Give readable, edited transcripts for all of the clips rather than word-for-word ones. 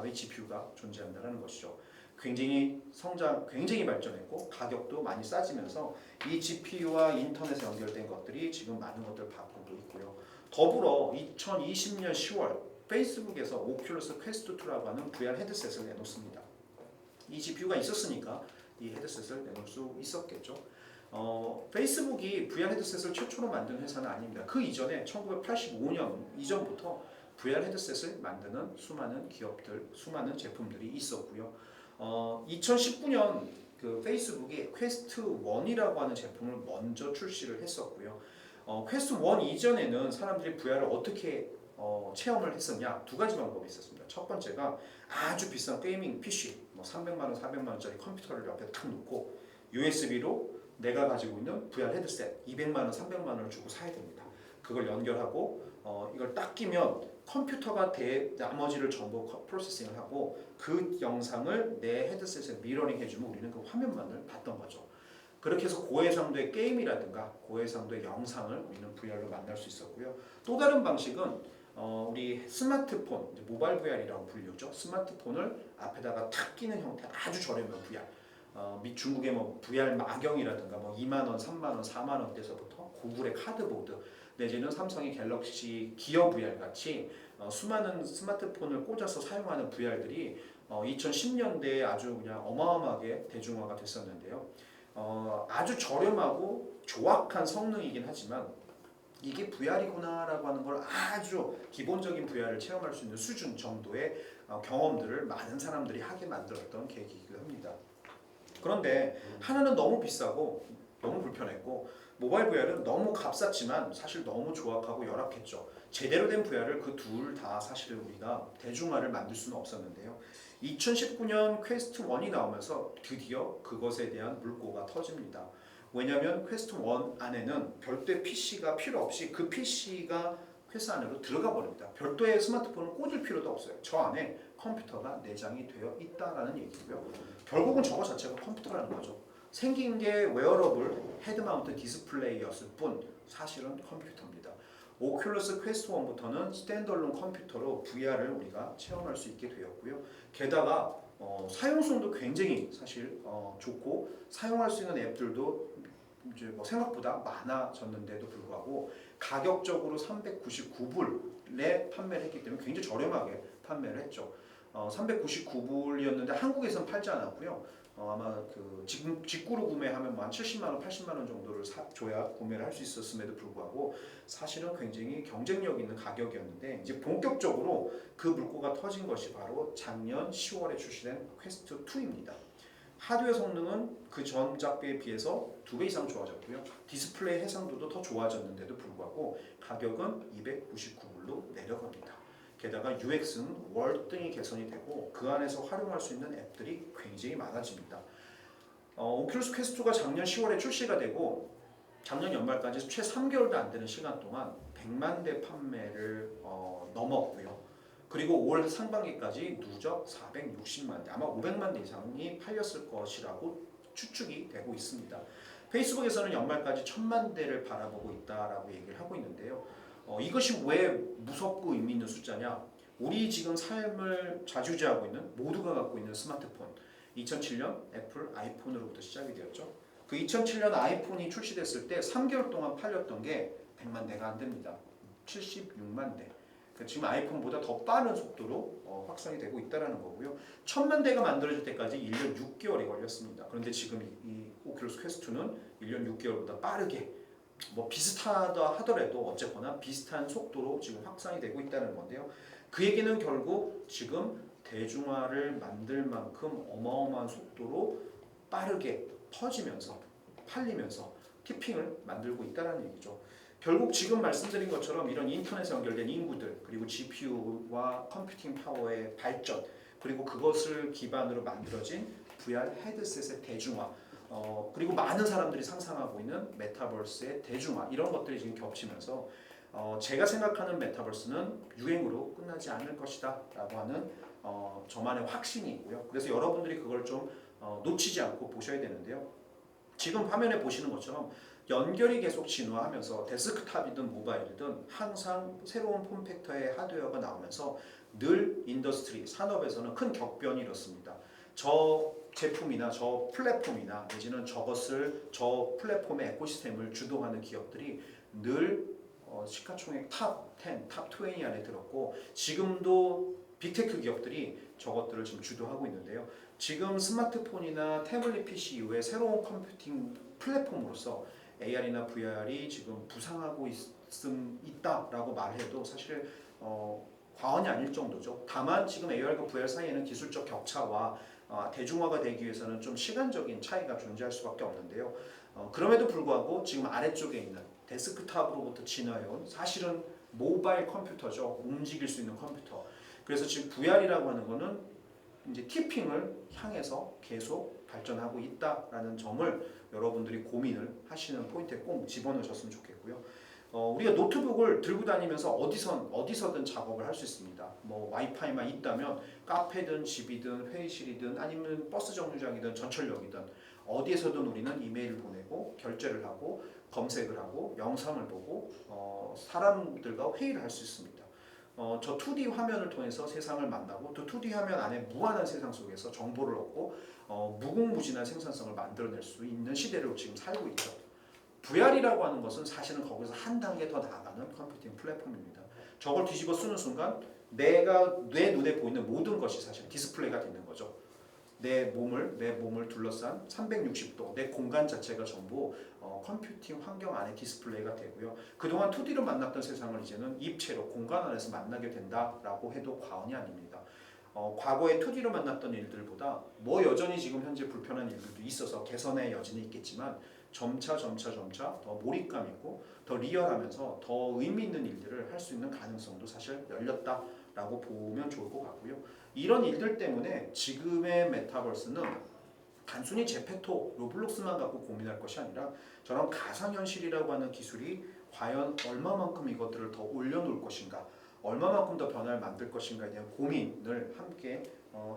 다의 GPU가 존재한다는 것이죠. 굉장히 발전했고 가격도 많이 싸지면서 이 GPU와 인터넷에 연결된 것들이 지금 많은 것들을 바꾸고 있고요. 더불어 2020년 10월 페이스북에서 오큘러스 퀘스트 2라고 하는 VR 헤드셋을 내놓습니다. 이 GPU가 있었으니까 이 헤드셋을 내놓을 수 있었겠죠. 페이스북이 VR 헤드셋을 최초로 만든 회사는 아닙니다. 그 이전에 1985년 이전부터 VR 헤드셋을 만드는 수많은 기업들, 수많은 제품들이 있었고요. 2019년 그 페이스북이 퀘스트 1이라고 하는 제품을 먼저 출시를 했었고요. 퀘스트 1 이전에는 사람들이 VR을 어떻게 체험을 했었냐? 두 가지 방법이 있었습니다. 첫 번째가 아주 비싼 게이밍 PC, 뭐 300만 원, 400만 원짜리 컴퓨터를 옆에 탁 놓고 USB로 내가 가지고 있는 VR 헤드셋 200만 원, 300만 원을 주고 사야 됩니다. 그걸 연결하고 이걸 딱 끼면 컴퓨터가 나머지를 전부 프로세싱을 하고 그 영상을 내 헤드셋에 미러링 해주면 우리는 그 화면만을 봤던 거죠. 그렇게 해서 고해상도의 게임이라든가 고해상도의 영상을 우리는 VR로 만날 수 있었고요. 또 다른 방식은 우리 스마트폰, 모바일 VR이라고 불리죠. 스마트폰을 앞에다가 탁 끼는 형태 아주 저렴한 VR. 중국의 뭐 VR 마경이라든가 뭐 2만 원, 3만 원, 4만 원대에서부터 구글의 카드보드 내지는 삼성의 갤럭시 기어 VR 같이 수많은 스마트폰을 꽂아서 사용하는 VR들이 2010년대에 아주 그냥 어마어마하게 대중화가 됐었는데요. 아주 저렴하고 조악한 성능이긴 하지만 이게 VR이구나라고 하는 걸 아주 기본적인 VR을 체험할 수 있는 수준 정도의 경험들을 많은 사람들이 하게 만들었던 계기이기도 합니다. 그런데 하나는 너무 비싸고 너무 불편했고 모바일 VR은 너무 값쌌지만 사실 너무 조악하고 열악했죠. 제대로 된 VR을 그 둘 다 사실 우리가 대중화를 만들 수는 없었는데요. 2019년 퀘스트 1이 나오면서 드디어 그것에 대한 물꼬가 터집니다. 왜냐하면 퀘스트 1 안에는 별도의 PC가 필요 없이 그 PC가 회사 안으로 들어가 버립니다. 별도의 스마트폰을 꽂을 필요도 없어요. 저 안에 컴퓨터가 내장이 되어 있다라는 얘기고요. 결국은 저거 자체가 컴퓨터라는 거죠. 생긴 게 웨어러블 헤드 마운트 디스플레이였을 뿐 사실은 컴퓨터입니다. 오큘러스 퀘스트 1부터는 스탠드얼론 컴퓨터로 VR을 우리가 체험할 수 있게 되었고요. 게다가 사용성도 굉장히 사실 좋고 사용할 수 있는 앱들도 이제 뭐 생각보다 많아졌는데도 불구하고 가격적으로 399불에 판매를 했기 때문에 굉장히 저렴하게 판매를 했죠. 399불이었는데 한국에서는 팔지 않았고요. 아마 그 지금 직구로 구매하면 뭐 한 70만 원, 80만 원 정도를 줘야 구매를 할 수 있었음에도 불구하고 사실은 굉장히 경쟁력 있는 가격이었는데 이제 본격적으로 그 물꼬가 터진 것이 바로 작년 10월에 출시된 퀘스트 2입니다. 하드웨어 성능은 그 전작에 비해서 2배 이상 좋아졌고요. 디스플레이 해상도도 더 좋아졌는데도 불구하고 가격은 299불로 내려갑니다. 게다가 UX는 월등히 개선이 되고 그 안에서 활용할 수 있는 앱들이 굉장히 많아집니다. 오큘러스 퀘스트가 작년 10월에 출시가 되고 작년 연말까지 최 3개월도 안 되는 시간 동안 100만 대 판매를 넘었고요. 그리고 올 상반기까지 누적 460만 대, 아마 500만 대 이상이 팔렸을 것이라고 추측이 되고 있습니다. 페이스북에서는 연말까지 1000만 대를 바라보고 있다라고 얘기를 하고 있는데요. 이것이 왜 무섭고 의미 있는 숫자냐? 우리 지금 삶을 좌지우지하고 있는 모두가 갖고 있는 스마트폰 2007년 애플 아이폰으로부터 시작이 되었죠. 그 2007년 아이폰이 출시됐을 때 3개월 동안 팔렸던 게 100만 대가 안 됩니다. 76만 대. 지금 아이폰보다 더 빠른 속도로 확산이 되고 있다는 거고요. 1000만 대가 만들어질 때까지 1년 6개월이 걸렸습니다. 그런데 지금 이 오큘러스 퀘스트는 1년 6개월보다 빠르게 뭐 비슷하다 하더라도 어쨌거나 비슷한 속도로 지금 확산이 되고 있다는 건데요. 그 얘기는 결국 지금 대중화를 만들 만큼 어마어마한 속도로 빠르게 퍼지면서 팔리면서 티핑을 만들고 있다는 얘기죠. 결국 지금 말씀드린 것처럼 이런 인터넷에 연결된 인구들 그리고 GPU와 컴퓨팅 파워의 발전 그리고 그것을 기반으로 만들어진 VR 헤드셋의 대중화 그리고 많은 사람들이 상상하고 있는 메타버스의 대중화 이런 것들이 지금 겹치면서 제가 생각하는 메타버스는 유행으로 끝나지 않을 것이다 라고 하는 저만의 확신이 있고요. 그래서 여러분들이 그걸 좀 놓치지 않고 보셔야 되는데요. 지금 화면에 보시는 것처럼 연결이 계속 진화하면서 데스크탑이든 모바일이든 항상 새로운 폼팩터의 하드웨어가 나오면서 늘 인더스트리, 산업에서는 큰 격변이 일었습니다. 저 제품이나 저 플랫폼이나 내지는 저 플랫폼의 에코시스템을 주도하는 기업들이 늘 시가총액 탑 10, 탑 20 안에 들었고 지금도 빅테크 기업들이 저것들을 지금 주도하고 있는데요. 지금 스마트폰이나 태블릿 PC 이후에 새로운 컴퓨팅 플랫폼으로서 AR이나 VR이 지금 부상하고 있다라고 말해도 사실 과언이 아닐 정도죠. 다만 지금 AR과 VR 사이에는 기술적 격차와 대중화가 되기 위해서는 좀 시간적인 차이가 존재할 수밖에 없는데요. 그럼에도 불구하고 지금 아래쪽에 있는 데스크탑으로부터 진화해온 사실은 모바일 컴퓨터죠. 움직일 수 있는 컴퓨터. 그래서 지금 VR이라고 하는 거는 이제 티핑을 향해서 계속 발전하고 있다라는 점을 여러분들이 고민을 하시는 포인트에 꼭 집어넣으셨으면 좋겠고요. 우리가 노트북을 들고 다니면서 어디서든 작업을 할 수 있습니다. 뭐 와이파이만 있다면 카페든 집이든 회의실이든 아니면 버스 정류장이든 전철역이든 어디에서든 우리는 이메일을 보내고 결제를 하고 검색을 하고 영상을 보고 사람들과 회의를 할 수 있습니다. 저 2D 화면을 통해서 세상을 만나고 또 2D 화면 안에 무한한 세상 속에서 정보를 얻고 무궁무진한 생산성을 만들어낼 수 있는 시대를 지금 살고 있죠. VR이라고 하는 것은 사실은 거기서 한 단계 더 나아가는 컴퓨팅 플랫폼입니다. 저걸 뒤집어 쓰는 순간 내 눈에 보이는 모든 것이 사실 디스플레이가 되는 거죠. 내 몸을 둘러싼 360도 내 공간 자체가 전부 컴퓨팅 환경 안에 디스플레이가 되고요. 그동안 2D로 만났던 세상을 이제는 입체로 공간 안에서 만나게 된다라고 해도 과언이 아닙니다. 과거에 2D로 만났던 일들보다 뭐 여전히 지금 현재 불편한 일들도 있어서 개선의 여지는 있겠지만 점차 더 몰입감 있고 더 리얼하면서 더 의미 있는 일들을 할 수 있는 가능성도 사실 열렸다라고 보면 좋을 것 같고요. 이런 일들 때문에 지금의 메타버스는 단순히 제페토, 로블록스만 갖고 고민할 것이 아니라 저런 가상현실이라고 하는 기술이 과연 얼마만큼 이것들을 더 올려놓을 것인가, 얼마만큼 더 변화를 만들 것인가에 대한 고민을 함께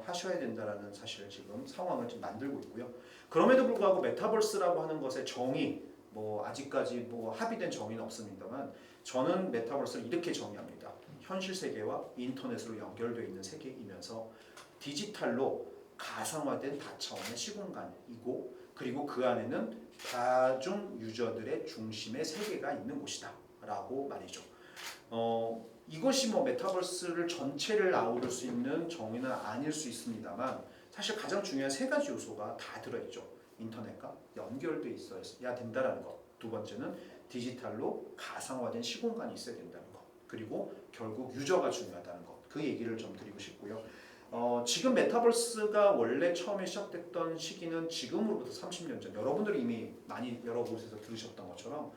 하셔야 된다라는 사실을 지금 상황을 지금 만들고 있고요. 그럼에도 불구하고 메타버스라고 하는 것의 정의, 뭐 아직까지 뭐 합의된 정의는 없습니다만 저는 메타버스를 이렇게 정의합니다. 현실 세계와 인터넷으로 연결되어 있는 세계이면서 디지털로 가상화된 다차원의 시공간이고 그리고 그 안에는 다중 유저들의 중심의 세계가 있는 곳이다 라고 말이죠. 이것이 뭐 메타버스를 전체를 아우를 수 있는 정의는 아닐 수 있습니다만 사실 가장 중요한 세 가지 요소가 다 들어있죠. 인터넷과 연결돼 있어야 된다는 것. 두 번째는 디지털로 가상화된 시공간이 있어야 된다는 것. 그리고 결국 유저가 중요하다는 것. 그 얘기를 좀 드리고 싶고요. 지금 메타버스가 원래 처음에 시작됐던 시기는 지금으로부터 30년 전 여러분들이 이미 많이 여러 곳에서 들으셨던 것처럼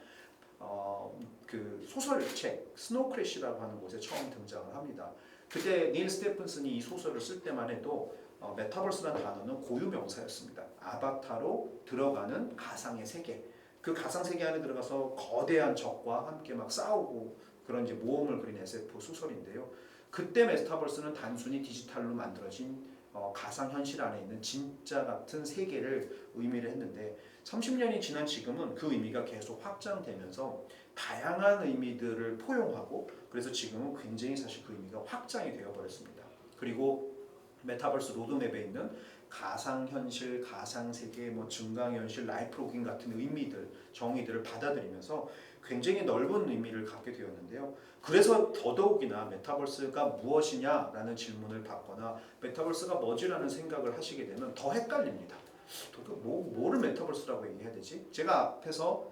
그 소설책 스노우 크래시라고 하는 곳에 처음 등장을 합니다. 그때 닐 스테픈슨이 이 소설을 쓸 때만 해도 메타버스라는 단어는 고유 명사였습니다. 아바타로 들어가는 가상의 세계. 그 가상 세계 안에 들어가서 거대한 적과 함께 막 싸우고 그런 이제 모험을 그린 SF 소설인데요. 그때 메타버스는 단순히 디지털로 만들어진 가상 현실 안에 있는 진짜 같은 세계를 의미를 했는데 30년이 지난 지금은 그 의미가 계속 확장되면서 다양한 의미들을 포용하고 그래서 지금은 굉장히 사실 그 의미가 확장이 되어 버렸습니다. 그리고 메타버스 로드맵에 있는 가상현실, 가상세계, 뭐 증강현실, 라이프로깅 같은 의미들, 정의들을 받아들이면서 굉장히 넓은 의미를 갖게 되었는데요. 그래서 더더욱이나 메타버스가 무엇이냐라는 질문을 받거나 메타버스가 뭐지라는 생각을 하시게 되면 더 헷갈립니다. 뭐를 메타버스라고 얘기해야 되지? 제가 앞에서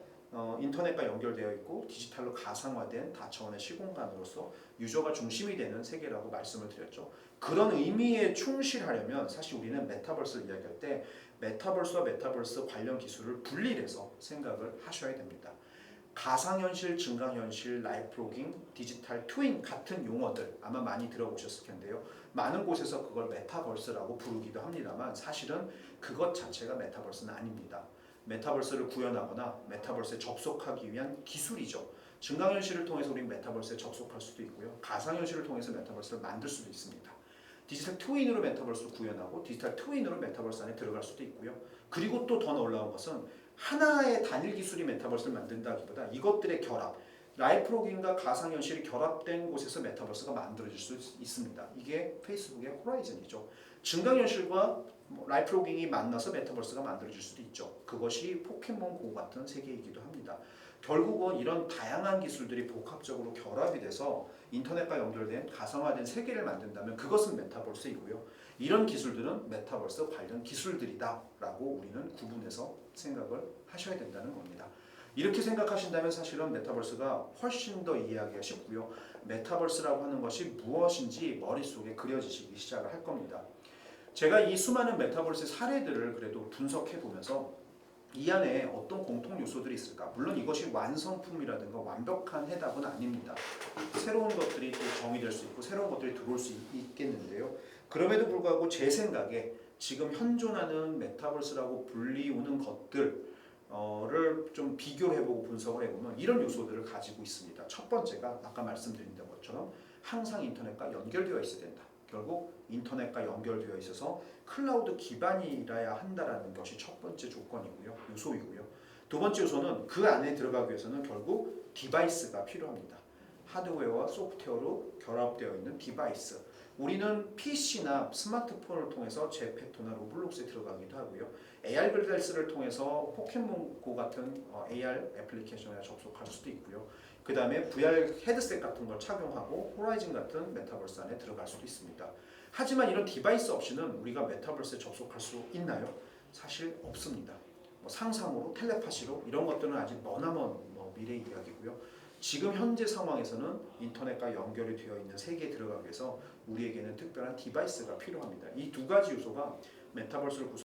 인터넷과 연결되어 있고 디지털로 가상화된 다차원의 시공간으로서 유저가 중심이 되는 세계라고 말씀을 드렸죠. 그런 의미에 충실하려면 사실 우리는 메타버스를 이야기할 때 메타버스와 메타버스 관련 기술을 분리해서 생각을 하셔야 됩니다. 가상현실, 증강현실, 라이프로깅, 디지털 트윈 같은 용어들 아마 많이 들어보셨을 텐데요. 많은 곳에서 그걸 메타버스라고 부르기도 합니다만 사실은 그것 자체가 메타버스는 아닙니다. 메타버스를 구현하거나 메타버스에 접속하기 위한 기술이죠. 증강현실을 통해서 우리는 메타버스에 접속할 수도 있고요. 가상현실을 통해서 메타버스를 만들 수도 있습니다. 디지털 트윈으로 메타버스를 구현하고 디지털 트윈으로 메타버스 안에 들어갈 수도 있고요. 그리고 또 더 놀라운 것은 하나의 단일 기술이 메타버스를 만든다기보다 이것들의 결합, 라이프 로그인과 가상현실이 결합된 곳에서 메타버스가 만들어질 수 있습니다. 이게 페이스북의 호라이즌이죠. 증강현실과 라이프 로깅이 만나서 메타버스가 만들어질 수도 있죠. 그것이 포켓몬고 같은 세계이기도 합니다. 결국은 이런 다양한 기술들이 복합적으로 결합이 돼서 인터넷과 연결된 가상화된 세계를 만든다면 그것은 메타버스이고요. 이런 기술들은 메타버스 관련 기술들이다라고 우리는 구분해서 생각을 하셔야 된다는 겁니다. 이렇게 생각하신다면 사실은 메타버스가 훨씬 더 이해하기가 쉽고요. 메타버스라고 하는 것이 무엇인지 머릿속에 그려지시기 시작을 할 겁니다. 제가 이 수많은 메타버스 사례들을 그래도 분석해 보면서 이 안에 어떤 공통 요소들이 있을까? 물론 이것이 완성품이라든가 완벽한 해답은 아닙니다. 새로운 것들이 또 정의될 수 있고 새로운 것들이 들어올 수 있겠는데요. 그럼에도 불구하고 제 생각에 지금 현존하는 메타버스라고 불리우는 것들을 좀 비교를 해보고 분석을 해보면 이런 요소들을 가지고 있습니다. 첫 번째가 아까 말씀드린 것처럼 항상 인터넷과 연결되어 있어야 된다. 결국 인터넷과 연결되어 있어서 클라우드 기반이라야 한다라는 것이 첫 번째 조건이고요. 요소이고요. 두 번째 요소는 그 안에 들어가기 위해서는 결국 디바이스가 필요합니다. 하드웨어와 소프트웨어로 결합되어 있는 디바이스. 우리는 PC나 스마트폰을 통해서 제페토나 로블록스에 들어가기도 하고요. AR 글래스를 통해서 포켓몬고 같은 AR 애플리케이션에 접속할 수도 있고요. 그 다음에 VR 헤드셋 같은 걸 착용하고 호라이즌 같은 메타버스 안에 들어갈 수도 있습니다. 하지만 이런 디바이스 없이는 우리가 메타버스에 접속할 수 있나요? 사실 없습니다. 상상으로, 텔레파시로 이런 것들은 아직 머나먼 미래 이야기고요. 지금 현재 상황에서는 인터넷과 연결이 되어 있는 세계에 들어가기 위해서 우리에게는 특별한 디바이스가 필요합니다. 이 두 가지 요소가 메타버스를 구성